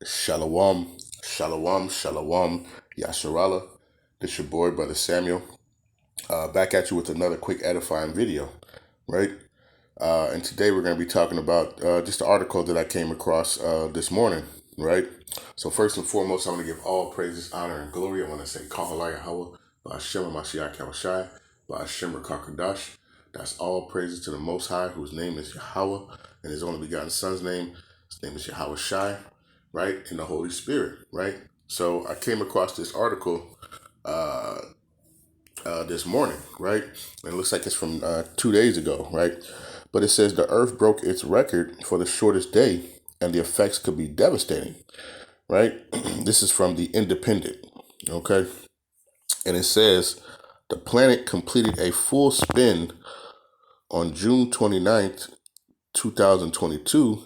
Shalom, shalom, shalom, Yasharala. This your boy, Brother Samuel. Back at you with another quick edifying video, right? And today we're going to be talking about just the article that I came across this morning, right? So first and foremost, I want to give all praises, honor, and glory. I want to say Kahalaya Hawa, Ba'ashem Mashiach Kawashai, Ba'ashem Rakakadash. That's all praises to the Most High, whose name is Yahweh, and His only begotten Son's name. His name is Yahweh Shai, right? And the Holy Spirit, right? So I came across this article this morning, right? And it looks like it's from 2 days ago, right? But it says the Earth broke its record for the shortest day, and the effects could be devastating, right? This is from the Independent, okay? And it says the planet completed a full spin on June 29th, 2022,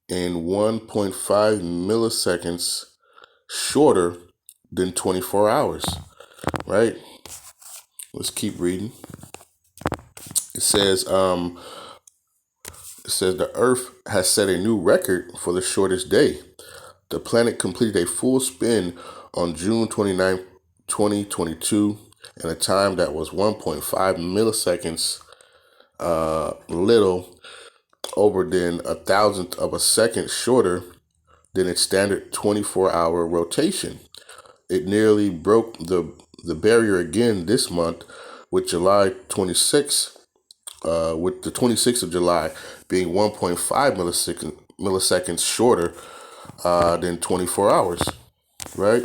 in 1.5 milliseconds shorter than 24 hours, right? Let's keep reading. It says the Earth has set a new record for the shortest day. The planet completed a full spin on June 29, 2022, in a time that was 1.5 milliseconds, little over than a thousandth of a second shorter than its standard 24-hour rotation. It nearly broke the barrier again this month with July 26th, with the 26th of July being 1.5 milliseconds shorter than 24 hours, right?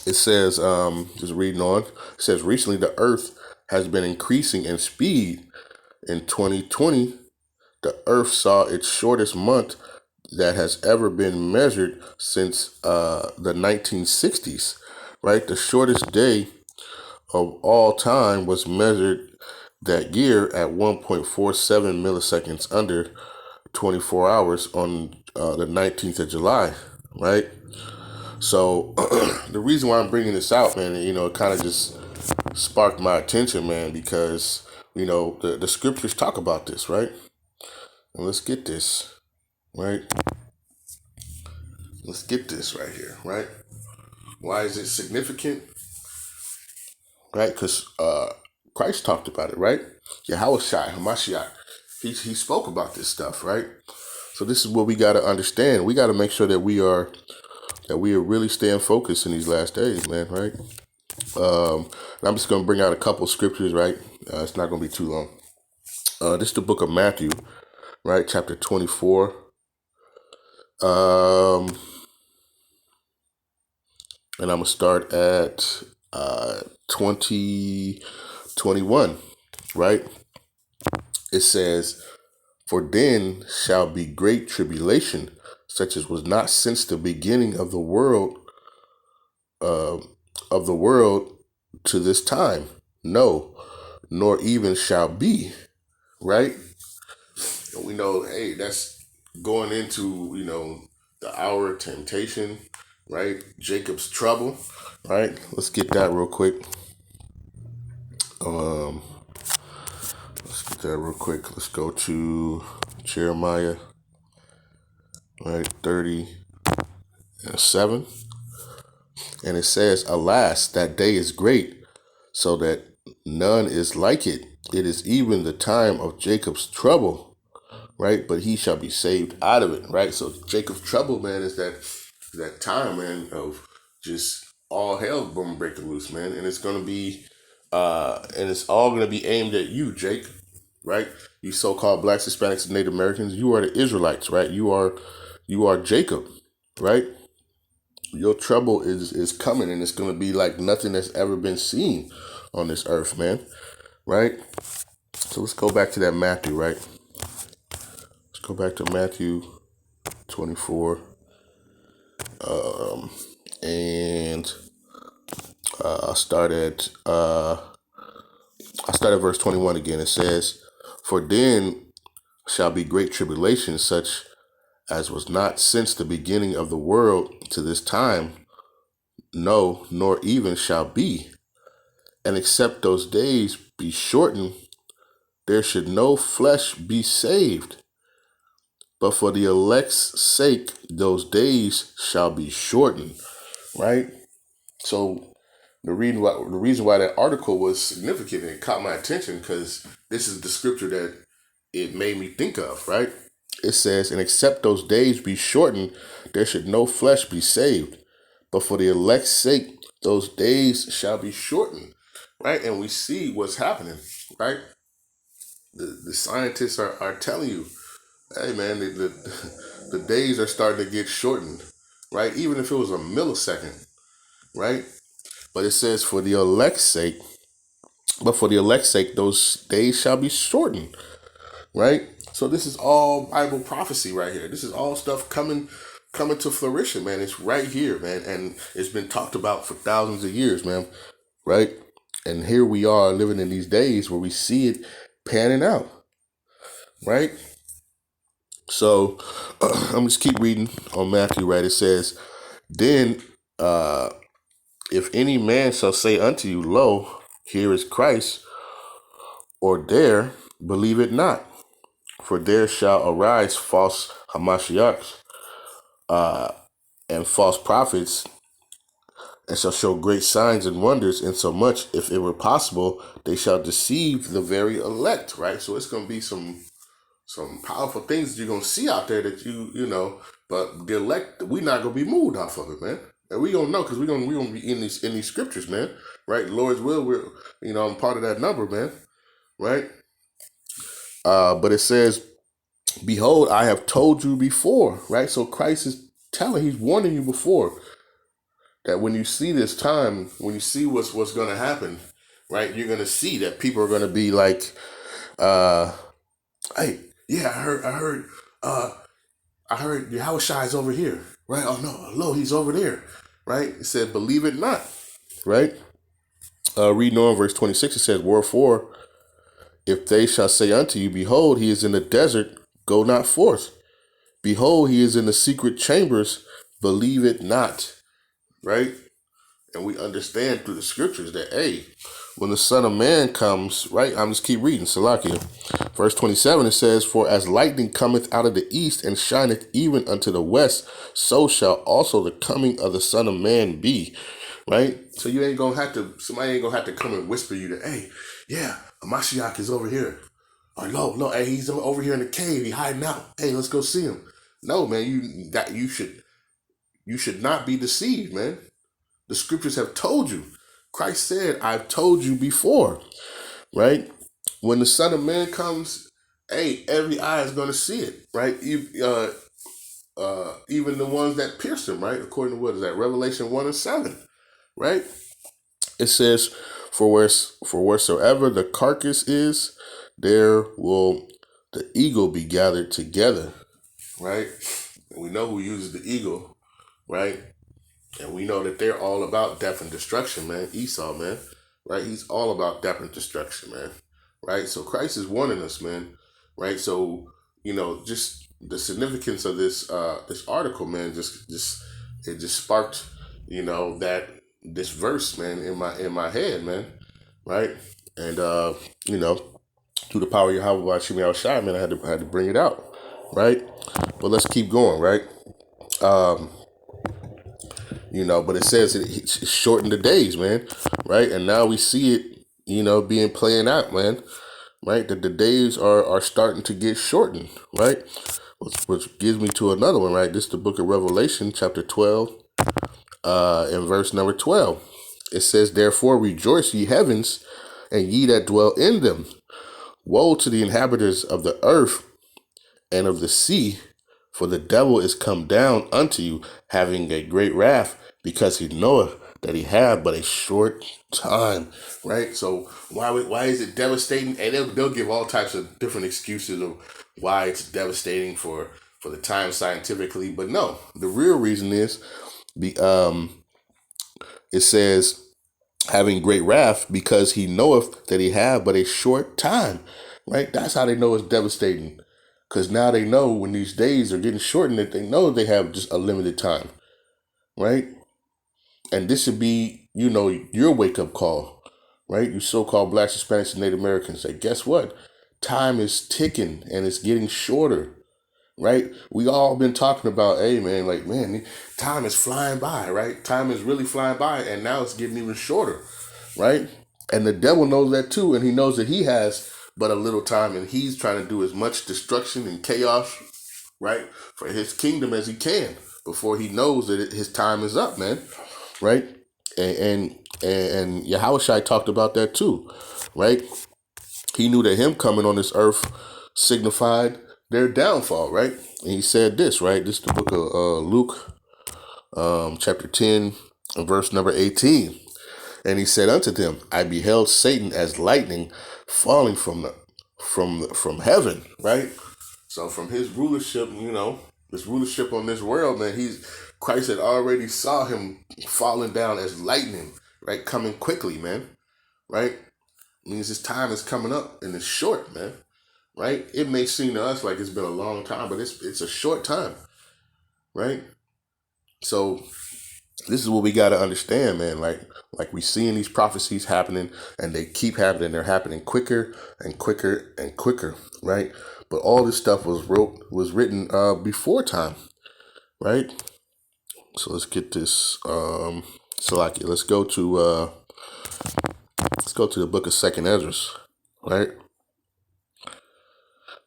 It says, just reading on, it says recently the Earth has been increasing in speed. In 2020, the Earth saw its shortest month that has ever been measured since the 1960s, right? The shortest day of all time was measured that year at 1.47 milliseconds under 24 hours on the 19th of July, right? So the reason why I'm bringing this out, man, it kind of just sparked my attention, man, because, the scriptures talk about this, right? And let's get this, right? Let's get this right here, right? Why is it significant? Right? Because Christ talked about it, right? Yahweh Shai, Hamashiach, he spoke about this stuff, right? So this is what we got to understand. We got to make sure that we are really staying focused in these last days, man, right? And I'm just going to bring out a couple scriptures, right? It's not going to be too long. This is the book of Matthew, right? Chapter 24. And I'm going to start at 21, right? It says, "For then shall be great tribulation, such as was not since the beginning of the world, to this time, no, nor even shall be," right? And we know, hey, that's going into, the hour of temptation, right? Jacob's trouble, right? Let's get that real quick. Let's go to Jeremiah, right? 37. And it says, "Alas, that day is great, so that none is like it. It is even the time of Jacob's trouble, right? But he shall be saved out of it," right? So Jacob's trouble, man, is that time, man, of just all hell boom breaking loose, man. And it's going to be, and it's all going to be aimed at you, Jake, right? You so-called blacks, Hispanics, and Native Americans, you are the Israelites, right? You are Jacob, right? Your trouble is coming, and it's going to be like nothing that's ever been seen on this earth, man, right? So let's go back to that Matthew, right? Let's go back to Matthew 24, and I'll start at verse 21 again. It says, "For then shall be great tribulation, such as was not since the beginning of the world to this time, no, nor even shall be. And except those days be shortened, there should no flesh be saved. but for the elect's sake, those days shall be shortened. Right? So the reason why that article was significant and it caught my attention because this is the scripture that it made me think of, right? It says, and except those days be shortened, there should no flesh be saved. But for the elect's sake, those days shall be shortened, right? And we see what's happening, right? The scientists are telling you, hey man, the days are starting to get shortened, right? Even if it was a millisecond, right? But it says, but for the elect's sake, those days shall be shortened, right? So this is all Bible prophecy right here. This is all stuff coming to fruition, man. It's right here, man, and it's been talked about for thousands of years, man, right? And here we are living in these days where we see it panning out, right? So I'm just keep reading on Matthew, right? It says, then if any man shall say unto you, lo, here is Christ, or there, believe it not. For there shall arise false Hamashiachs and false prophets, and shall show great signs and wonders, insomuch, if it were possible, they shall deceive the very elect, right? So it's going to be some powerful things that you're going to see out there that you know, but the elect, we're not going to be moved off of it, man. And we don't know because we're gonna be in these scriptures, man, right? Lord's will, I'm part of that number, man, right? But it says, behold, I have told you before, right? So Christ is he's warning you before that when you see this time, when you see what's going to happen, right? You're going to see that people are going to be like, hey, yeah, I heard Yahushua is over here, right? Oh no, he's over there, right? It said, believe it not, right? Reading on verse 26, it says, wherefore, if they shall say unto you, behold, he is in the desert, go not forth. Behold, he is in the secret chambers, believe it not, right? And we understand through the scriptures that, hey, when the Son of Man comes, right? I'm just keep reading, Salakia. Verse 27, it says, for as lightning cometh out of the east and shineth even unto the west, so shall also the coming of the Son of Man be, right? So somebody ain't gonna have to come and whisper you that, hey, yeah, Mashiach is over here. Or no, hey, he's over here in the cave, he hiding out. Hey, let's go see him. No, man, you should not be deceived, man. The scriptures have told you. Christ said, I've told you before, right? When the Son of Man comes, hey, every eye is going to see it, right? Even the ones that pierced him, right? According to what is that? Revelation 1:7, right? It says, for wheresoever the carcass is, there will the eagle be gathered together, right? And we know who uses the eagle, right? And we know that they're all about death and destruction, man. Esau, man, right? He's all about death and destruction, man, right? So Christ is warning us, man, right? So, just the significance of this article, man, it just sparked, that this verse, man, in my head, man, right? And through the power of Yahweh Shemi Al Shai, man, I had to bring it out, right? But let's keep going, right? But it says it shortened the days, man, right? And now we see it, being playing out, man, right? That the days are starting to get shortened, right? Which gives me to another one, right? This is the book of Revelation, chapter 12, and verse number 12. It says, therefore rejoice, ye heavens, and ye that dwell in them. Woe to the inhabitants of the earth and of the sea, for the devil is come down unto you, having a great wrath, because he knoweth that he have but a short time, right? So why is it devastating? And they'll give all types of different excuses of why it's devastating for the time scientifically, but no, the real reason is it says having great wrath, because he knoweth that he have but a short time, right? That's how they know it's devastating. Because now they know when these days are getting shortened that they know they have just a limited time, right? And this should be, your wake-up call, right? You so-called Blacks, Hispanics, and Native Americans. Say, guess what? Time is ticking and it's getting shorter, right? We all been talking about, hey man, like man, time is flying by, right? Time is really flying by, and now it's getting even shorter, right? And the devil knows that too, and he knows that he has but a little time, and he's trying to do as much destruction and chaos, right, for his kingdom as he can before he knows that his time is up, man, right? And Yahushua talked about that too, right? He knew that him coming on this earth signified their downfall, right? And he said this, right? This is the book of Luke, chapter 10, verse number 18. And he said unto them, I beheld Satan as lightning falling from heaven, right? So from his rulership, this rulership on this world, man, Christ had already saw him falling down as lightning, right? Coming quickly, man, right? Means his time is coming up and it's short, man, right? It may seem to us like it's been a long time, but it's a short time, right? So this is what we got to understand, man. Like we seeing these prophecies happening, and they keep happening. They're happening quicker and quicker and quicker, right? But all this stuff was written before time, right? So let's get this. Salaki. Let's go to the book of Second Ezra, right?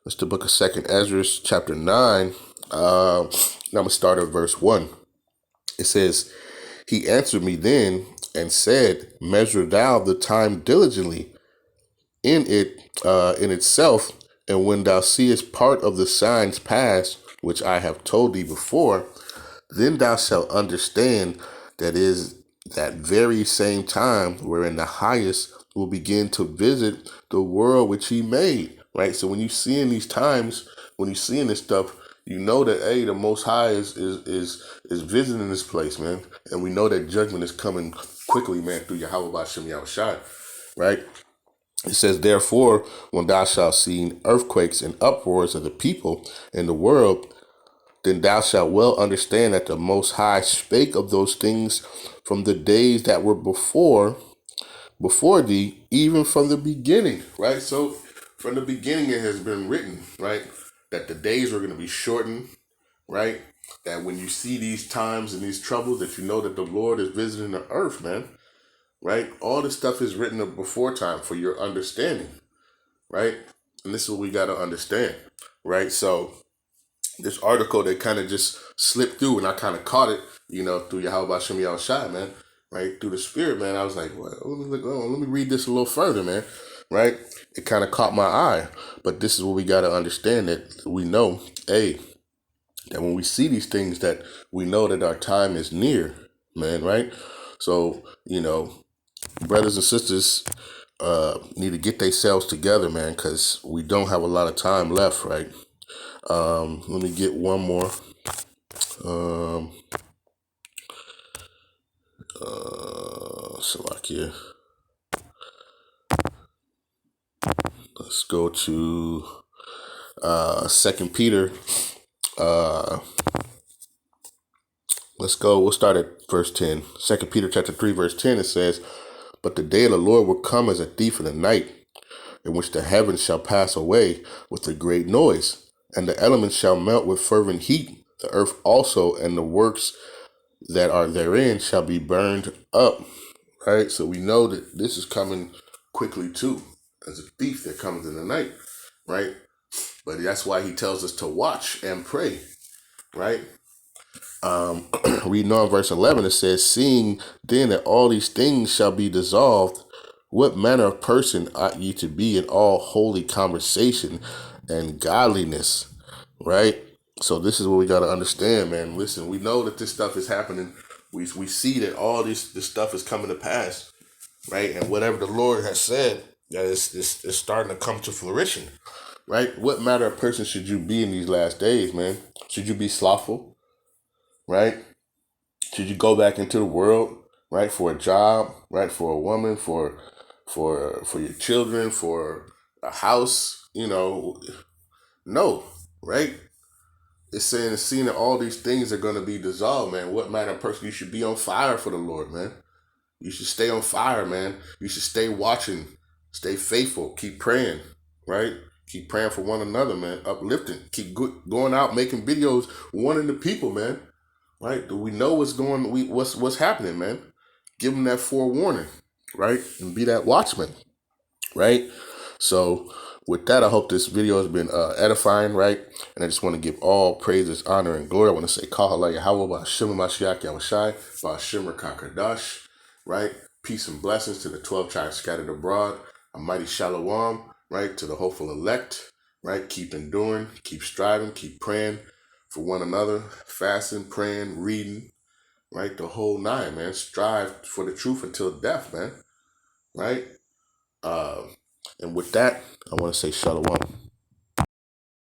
It's the book of Second Ezra, chapter 9. I'm gonna start at verse 1. It says, He answered me then and said, Measure thou the time diligently in itself, and when thou seest part of the signs past, which I have told thee before, then thou shalt understand that is that very same time wherein the highest will begin to visit the world which he made. Right? So when you see in these times, when you see in this stuff, you know that the Most High is visiting this place, man. And we know that judgment is coming quickly, man, through Yahweh B'Shem Yahushua. Right? It says, Therefore, when thou shalt see earthquakes and uproars of the people in the world, then thou shalt well understand that the Most High spake of those things from the days that were before thee, even from the beginning, right? So from the beginning it has been written, right, that the days are going to be shortened, right? That when you see these times and these troubles, that you know that the Lord is visiting the earth, man, right? All this stuff is written before time for your understanding, right? And this is what we got to understand, right? So this article, they kind of just slipped through, and I kind of caught it, through Yahweh Shem Yahushua, man, right? Through the Spirit, man. I was like, well, let me read this a little further, man, right? It kind of caught my eye. But this is what we got to understand, that we know, that when we see these things, that we know that our time is near, man, right? So, brothers and sisters need to get themselves together, man, because we don't have a lot of time left, right? Let me get one more. Salakia. Let's go to Second Peter. We'll start at verse 10. 2 Peter chapter 3, verse 10, it says, But the day of the Lord will come as a thief in the night, in which the heavens shall pass away with a great noise, and the elements shall melt with fervent heat. The earth also and the works that are therein shall be burned up. Right? So we know that this is coming quickly too, as a thief that comes in the night, right? But that's why he tells us to watch and pray, right? Reading on verse 11, it says, Seeing then that all these things shall be dissolved, what manner of person ought ye to be in all holy conversation and godliness, right? So this is what we got to understand, man. Listen, we know that this stuff is happening. We see that all this stuff is coming to pass, right? And whatever the Lord has said, that is starting to come to fruition, right? What manner of person should you be in these last days, man? Should you be slothful, right? Should you go back into the world, right, for a job, right, for a woman, for your children, for a house? No, right? It's seeing that all these things are going to be dissolved, man. What manner of person you should be on fire for the Lord, man. You should stay on fire, man. You should stay watching, stay faithful, keep praying, right? Keep praying for one another, man. Uplifting. Keep going out, making videos, warning the people, man. Right? Do we know what's happening, man? Give them that forewarning, right? And be that watchman, right? So with that, I hope this video has been edifying, right? And I just want to give all praises, honor, and glory. I want to say Kahala Yahweh Ba'Shem Mashiach Yahushai Ba'Shem Kakadash, right? Peace and blessings to the 12 tribes scattered abroad. A mighty shalom, right? To the hopeful elect, right? Keep enduring, keep striving, keep praying for one another, fasting, praying, reading, right? The whole nine, man. Strive for the truth until death, man, right? And with that, I want to say shalom.